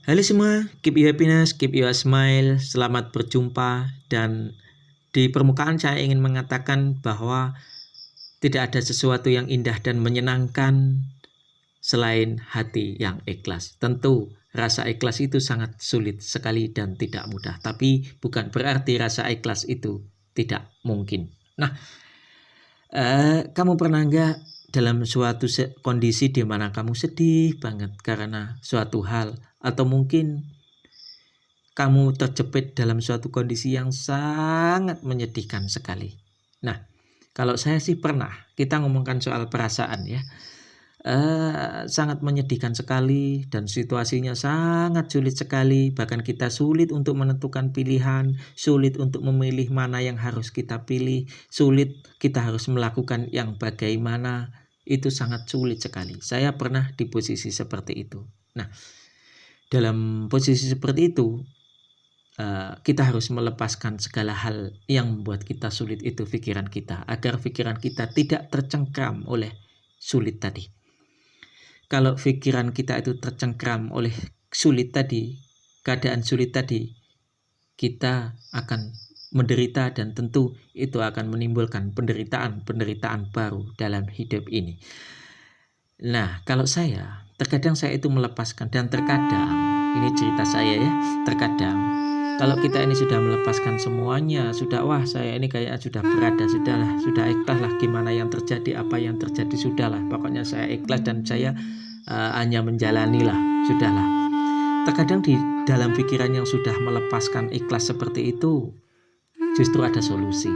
Halo semua, keep your happiness, keep your smile. Selamat berjumpa, dan di permukaan saya ingin mengatakan bahwa tidak ada sesuatu yang indah dan menyenangkan selain hati yang ikhlas. Tentu rasa ikhlas itu sangat sulit sekali dan tidak mudah, tapi bukan berarti rasa ikhlas itu tidak mungkin. Nah, kamu pernah nggak dalam suatu kondisi di mana kamu sedih banget karena suatu hal, atau mungkin kamu terjepit dalam suatu kondisi yang sangat menyedihkan sekali? Nah, kalau saya sih pernah, kita ngomongkan soal perasaan ya, sangat menyedihkan sekali dan situasinya sangat sulit sekali. Bahkan kita sulit untuk menentukan pilihan, sulit untuk memilih mana yang harus kita pilih, sulit kita harus melakukan yang bagaimana. Itu sangat sulit sekali. Saya pernah di posisi seperti itu. Nah, dalam posisi seperti itu, kita harus melepaskan segala hal yang membuat kita sulit itu pikiran kita, agar pikiran kita tidak tercengkram oleh sulit tadi. Kalau pikiran kita itu tercengkram oleh sulit tadi, keadaan sulit tadi, kita akan menderita, dan tentu itu akan menimbulkan penderitaan baru dalam hidup ini. Nah, kalau saya, terkadang saya itu melepaskan, dan terkadang, ini cerita saya ya, terkadang kalau kita ini sudah melepaskan semuanya, sudah, wah saya ini kayak sudah berada, sudah ikhlas lah, gimana yang terjadi, apa yang terjadi, sudahlah, pokoknya saya ikhlas dan saya hanya menjalani lah, sudahlah. Terkadang di dalam pikiran yang sudah melepaskan ikhlas seperti itu, justru ada solusi,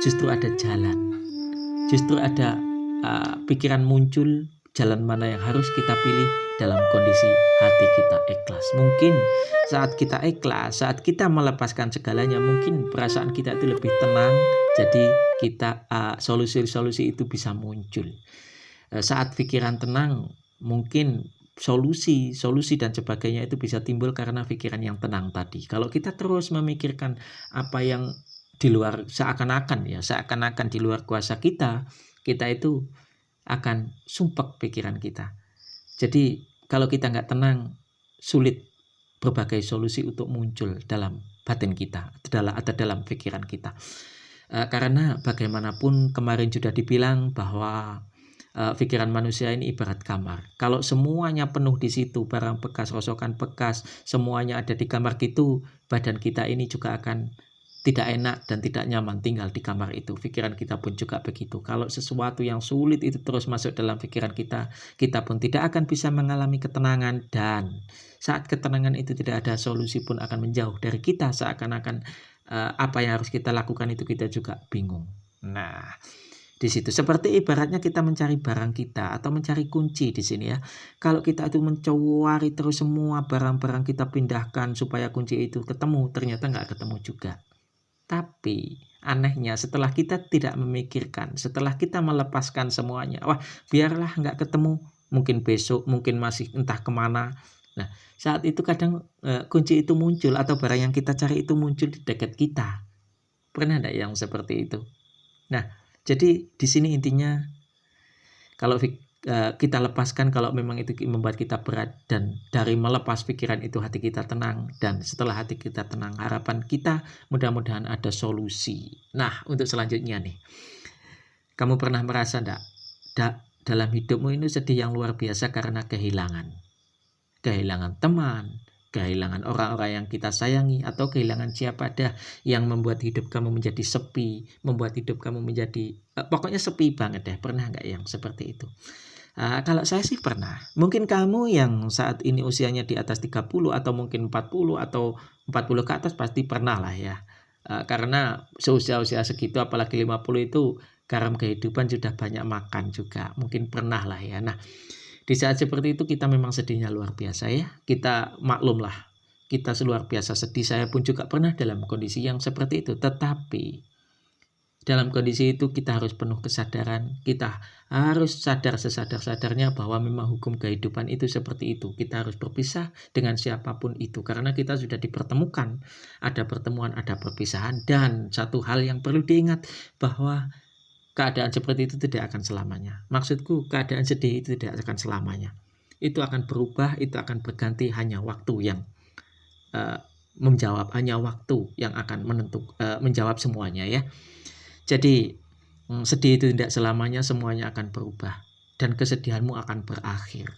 justru ada jalan, justru ada pikiran muncul, jalan mana yang harus kita pilih dalam kondisi hati kita ikhlas. Mungkin saat kita ikhlas, saat kita melepaskan segalanya, mungkin perasaan kita itu lebih tenang, jadi kita solusi-solusi itu bisa muncul. Saat pikiran tenang, mungkin solusi dan sebagainya itu bisa timbul karena pikiran yang tenang tadi. Kalau kita terus memikirkan apa yang di luar, seakan-akan di luar kuasa kita itu akan sumpek pikiran kita. Jadi kalau kita nggak tenang, sulit berbagai solusi untuk muncul dalam batin kita atau dalam pikiran kita. Karena bagaimanapun kemarin sudah dibilang bahwa pikiran manusia ini ibarat kamar. Kalau semuanya penuh di situ, barang bekas, rosokan bekas, semuanya ada di kamar gitu, badan kita ini juga akan tidak enak dan tidak nyaman tinggal di kamar itu. Pikiran kita pun juga begitu. Kalau sesuatu yang sulit itu terus masuk dalam pikiran kita, kita pun tidak akan bisa mengalami ketenangan, dan saat ketenangan itu tidak ada, solusi pun akan menjauh dari kita. Seakan-akan apa yang harus kita lakukan itu kita juga bingung. Nah, di situ seperti ibaratnya kita mencari barang kita atau mencari kunci di sini ya. Kalau kita itu mencari terus semua barang-barang kita pindahkan supaya kunci itu ketemu, ternyata nggak ketemu juga. Tapi anehnya setelah kita tidak memikirkan, setelah kita melepaskan semuanya, wah biarlah nggak ketemu, mungkin besok, mungkin masih entah kemana. Nah, saat itu kadang kunci itu muncul atau barang yang kita cari itu muncul di dekat kita. Pernah enggak yang seperti itu? Nah, jadi di sini intinya, kalau kita lepaskan kalau memang itu membuat kita berat, dan dari melepas pikiran itu hati kita tenang, dan setelah hati kita tenang, harapan kita mudah-mudahan ada solusi. Nah, untuk selanjutnya nih, kamu pernah merasa enggak dalam hidupmu ini sedih yang luar biasa karena kehilangan teman, kehilangan orang-orang yang kita sayangi, atau kehilangan siapa dah yang membuat hidup kamu menjadi sepi, membuat hidup kamu menjadi pokoknya sepi banget deh. Pernah nggak yang seperti itu? Kalau saya sih pernah. Mungkin kamu yang saat ini usianya di atas 30 atau mungkin 40 atau 40 ke atas pasti pernah lah ya. Karena seusia-usia segitu, apalagi 50 itu, garam kehidupan sudah banyak makan juga. Mungkin pernah lah ya. Nah, di saat seperti itu kita memang sedihnya luar biasa ya. Kita maklum lah, kita luar biasa sedih. Saya pun juga pernah dalam kondisi yang seperti itu. Tetapi dalam kondisi itu kita harus penuh kesadaran. Kita harus sadar sesadar-sadarnya bahwa memang hukum kehidupan itu seperti itu. Kita harus berpisah dengan siapapun itu, karena kita sudah dipertemukan. Ada pertemuan, ada perpisahan. Dan satu hal yang perlu diingat, bahwa keadaan seperti itu tidak akan selamanya. Maksudku, keadaan sedih itu tidak akan selamanya. itu akan berubah, itu akan berganti, hanya waktu yang menjawab, hanya waktu yang akan menjawab semuanya ya. Jadi sedih itu tidak selamanya, semuanya akan berubah dan kesedihanmu akan berakhir.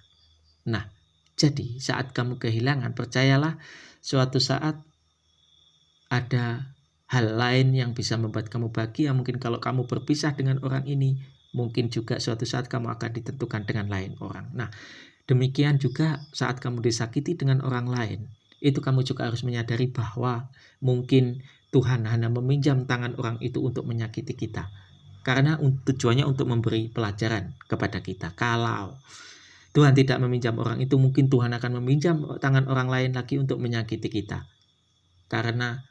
Nah, jadi saat kamu kehilangan, percayalah suatu saat ada hal lain yang bisa membuat kamu bahagia. Mungkin kalau kamu berpisah dengan orang ini, mungkin juga suatu saat kamu akan ditentukan dengan lain orang. Nah, demikian juga saat kamu disakiti dengan orang lain, itu kamu juga harus menyadari bahwa mungkin Tuhan hanya meminjam tangan orang itu untuk menyakiti kita. Karena tujuannya untuk memberi pelajaran kepada kita. Kalau Tuhan tidak meminjam orang itu, mungkin Tuhan akan meminjam tangan orang lain lagi untuk menyakiti kita. Karena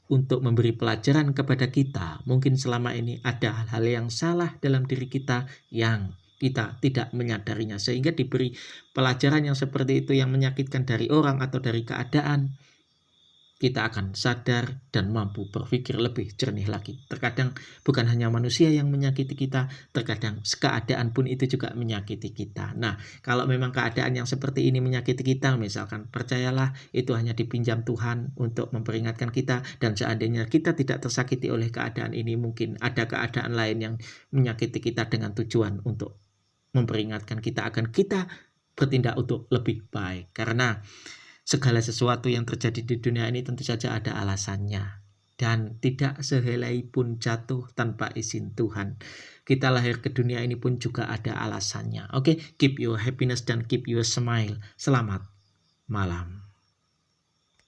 untuk memberi pelajaran kepada kita, mungkin selama ini ada hal-hal yang salah dalam diri kita yang kita tidak menyadarinya, sehingga diberi pelajaran yang seperti itu yang menyakitkan dari orang atau dari keadaan. Kita akan sadar dan mampu berpikir lebih jernih lagi. Terkadang bukan hanya manusia yang menyakiti kita, terkadang keadaan pun itu juga menyakiti kita. Nah, kalau memang keadaan yang seperti ini menyakiti kita, misalkan, percayalah itu hanya dipinjam Tuhan untuk memperingatkan kita. Dan seandainya kita tidak tersakiti oleh keadaan ini, mungkin ada keadaan lain yang menyakiti kita dengan tujuan untuk memperingatkan kita akan kita bertindak untuk lebih baik. Karena segala sesuatu yang terjadi di dunia ini tentu saja ada alasannya. Dan tidak sehelai pun jatuh tanpa izin Tuhan. Kita lahir ke dunia ini pun juga ada alasannya. Oke, keep your happiness dan keep your smile. Selamat malam.